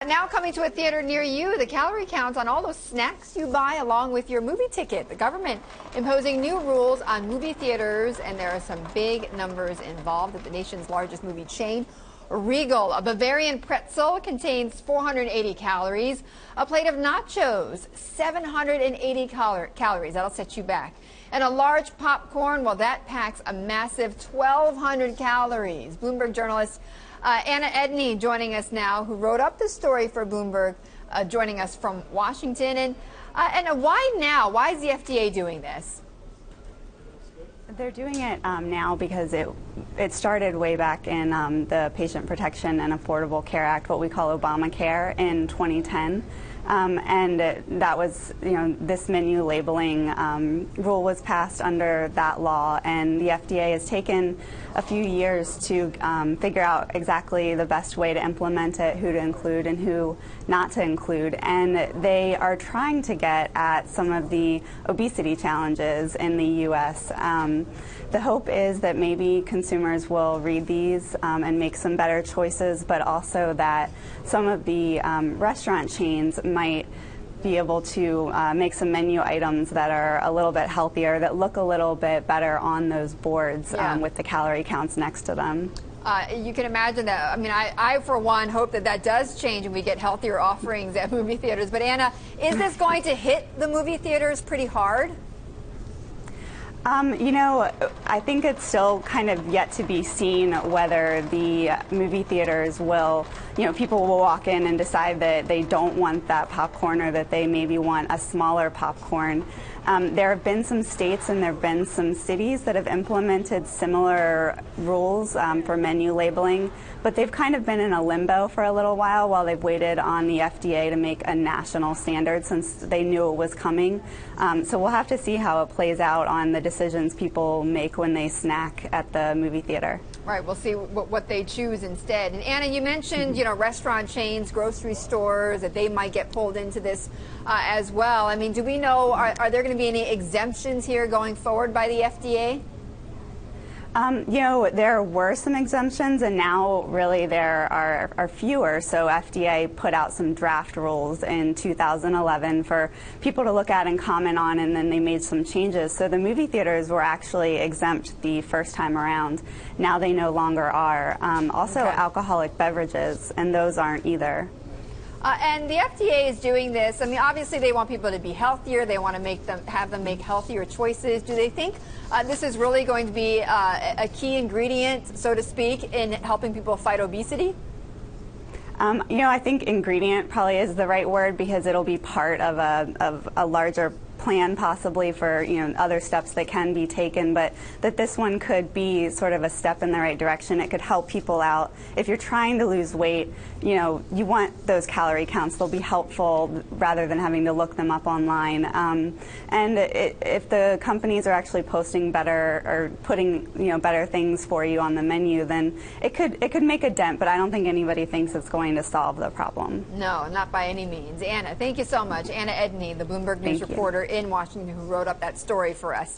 Now coming to a theater near you, the calorie counts on all those snacks you buy along with your movie ticket. The government imposing new rules on movie theaters, and there are some big numbers involved at the nation's largest movie chain. Regal, a Bavarian pretzel, contains 480 calories. A plate of nachos, 780 calories. That'll set you back. And a large popcorn, well, that packs a massive 1,200 calories. Bloomberg journalist Anna Edney joining us now, who wrote up the story for Bloomberg, joining us from Washington. And why now? Why is the FDA doing this? They're doing it now because it started way back in the Patient Protection and Affordable Care Act, what we call Obamacare, in 2010. And that was, this menu labeling rule was passed under that law, and the FDA has taken a few years to figure out exactly the best way to implement it, who to include and who not to include. And they are trying to get at some of the obesity challenges in the U.S. The hope is that maybe consumers will read these and make some better choices, but also that some of the restaurant chains might be able to make some menu items that are a little bit healthier, that look a little bit better on those boards with the calorie counts next to them. You can imagine that. I mean, I for one, hope that that does change and we get healthier offerings at movie theaters. But Anna, is this going to hit the movie theaters pretty hard? I think it's still kind of yet to be seen whether the movie theaters will, people will walk in and decide that they don't want that popcorn, or that they maybe want a smaller popcorn. There have been some states and there have been some cities that have implemented similar rules for menu labeling, but they've kind of been in a limbo for a little while they've waited on the FDA to make a national standard, since they knew it was coming. So we'll have to see how it plays out on the decisions people make when they snack at the movie theater. Right, we'll see what they choose instead. And Anna, you mentioned, restaurant chains, grocery stores, that they might get pulled into this as well. I mean, do we know, are there going to be any exemptions here going forward by the FDA? There were some exemptions, and now really there are fewer. So FDA put out some draft rules in 2011 for people to look at and comment on, and then they made some changes. So the movie theaters were actually exempt the first time around. Now they no longer are. Also, alcoholic beverages, and those aren't either. And the FDA is doing this. I mean, obviously they want people to be healthier. They want to have them make healthier choices. Do they think this is really going to be a key ingredient, so to speak, in helping people fight obesity? I think ingredient probably is the right word, because it'll be part of a larger plan possibly for other steps that can be taken, but that this one could be sort of a step in the right direction. It could help people out. If you're trying to lose weight, you want those calorie counts. They'll be helpful rather than having to look them up online. If the companies are actually posting better or putting better things for you on the menu, then it could make a dent, but I don't think anybody thinks it's going to solve the problem. No, not by any means. Anna, thank you so much. Anna Edney, the Bloomberg News reporter in Washington, who wrote up that story for us.